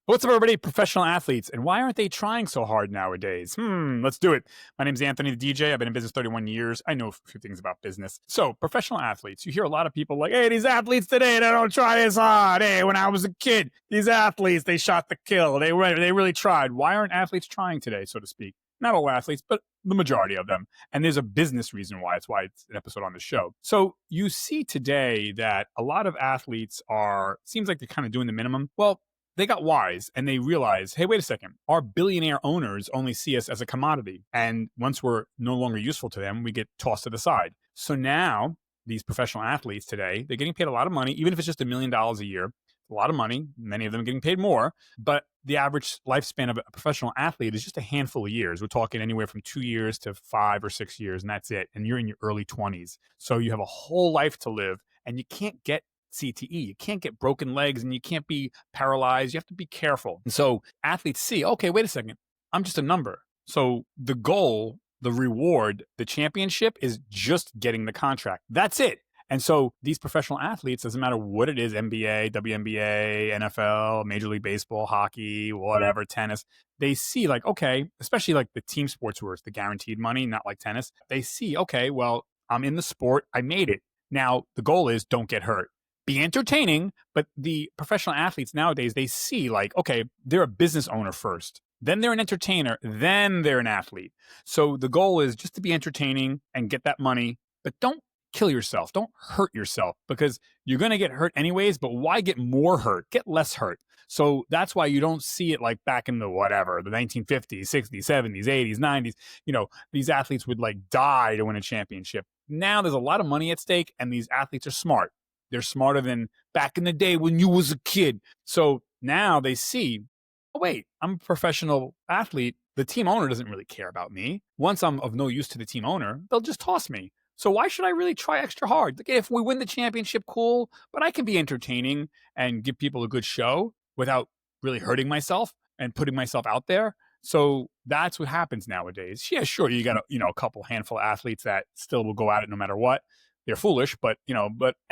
What's up, everybody? Professional athletes, and why aren't they trying so hard nowadays? Let's do it. My name's Anthony, the DJ. I've been in business 31 years. I know a few things about business. So, professional athletes, you hear a lot of people like, hey, these athletes today, they don't try as hard. Hey, when I was a kid, these athletes, they shot the kill. They really tried. Why aren't athletes trying today, so to speak? Not all athletes, but the majority of them. And there's a business reason why. It's why it's an episode on the show. So you see today that a lot of athletes seems like they're kind of doing the minimum. Well, they got wise and they realized, hey, wait a second, our billionaire owners only see us as a commodity. And once we're no longer useful to them, we get tossed to the side. So now these professional athletes today, they're getting paid a lot of money, even if it's just $1 million a year, a lot of money. Many of them are getting paid more, but the average lifespan of a professional athlete is just a handful of years. We're talking anywhere from 2 years to 5 or 6 years, and that's it. And you're in your early 20s. So you have a whole life to live, and you can't get CTE. You can't get broken legs and you can't be paralyzed. You have to be careful. And so athletes see, okay, wait a second, I'm just a number. So the goal, the reward, the championship is just getting the contract. That's it. And so these professional athletes, doesn't matter what it is, NBA, WNBA, NFL, Major League Baseball, hockey, whatever, tennis, they see like, okay, especially like the team sports where it's the guaranteed money, not like tennis. They see, okay, well, I'm in the sport. I made it. Now the goal is don't get hurt. Be entertaining, but the professional athletes nowadays, they see like, okay, they're a business owner first, then they're an entertainer, then they're an athlete. So the goal is just to be entertaining and get that money, but don't kill yourself. Don't hurt yourself because you're going to get hurt anyways, but why get more hurt? Get less hurt. So that's why you don't see it like back in the 1950s, 60s, 70s, 80s, 90s, these athletes would like die to win a championship. Now there's a lot of money at stake and these athletes are smart. They're smarter than back in the day when you was a kid. So now they see, oh, wait, I'm a professional athlete. The team owner doesn't really care about me. Once I'm of no use to the team owner, they'll just toss me. So why should I really try extra hard? Like, if we win the championship, cool, but I can be entertaining and give people a good show without really hurting myself and putting myself out there. So that's what happens nowadays. Yeah, sure, you got a couple handful of athletes that still will go at it no matter what. They're foolish, but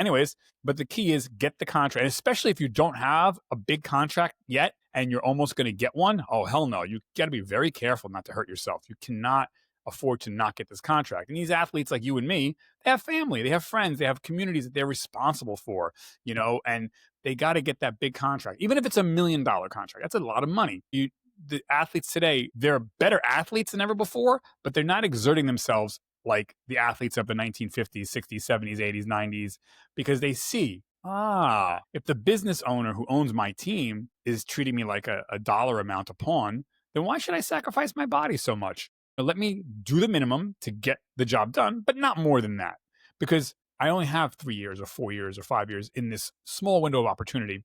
anyways, but the key is get the contract, and especially if you don't have a big contract yet and you're almost going to get one. Oh, hell no. You got to be very careful not to hurt yourself. You cannot afford to not get this contract. And these athletes like you and me, they have family, they have friends, they have communities that they're responsible for, and they got to get that big contract. Even if it's $1 million contract, that's a lot of money. The athletes today, they're better athletes than ever before, but they're not exerting themselves like the athletes of the 1950s, 60s, 70s, 80s, 90s, because they see, if the business owner who owns my team is treating me like a dollar amount a pawn, then why should I sacrifice my body so much? Let me do the minimum to get the job done, but not more than that, because I only have 3 years or 4 years or 5 years in this small window of opportunity.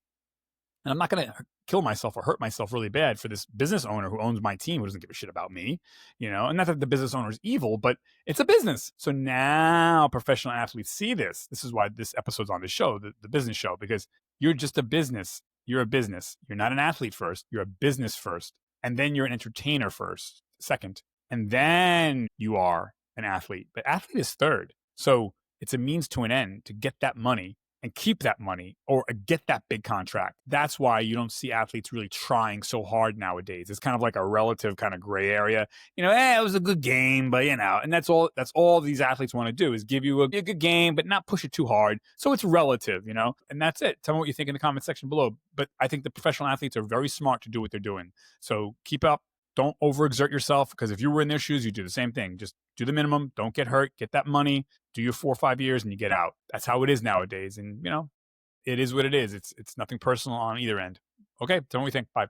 And I'm not going to kill myself or hurt myself really bad for this business owner who owns my team, who doesn't give a shit about me, and not that the business owner is evil, but it's a business. So now professional athletes see this. This is why this episode's on the show, the business show, because you're just a business. You're a business. You're not an athlete first. You're a business first. And then you're an entertainer second. And then you are an athlete. But athlete is third. So it's a means to an end to get that money and keep that money or get that big contract. That's why you don't see athletes really trying so hard nowadays. It's kind of like a relative kind of gray area. It was a good game, but and that's all these athletes want to do is give you a good game, but not push it too hard. So it's relative, and that's it. Tell me what you think in the comment section below. But I think the professional athletes are very smart to do what they're doing. So keep up. Don't overexert yourself, because if you were in their shoes, you'd do the same thing. Just do the minimum. Don't get hurt. Get that money. Do your 4 or 5 years and you get out. That's how it is nowadays. And, it is what it is. It's nothing personal on either end. Okay. Tell me what you think. Bye.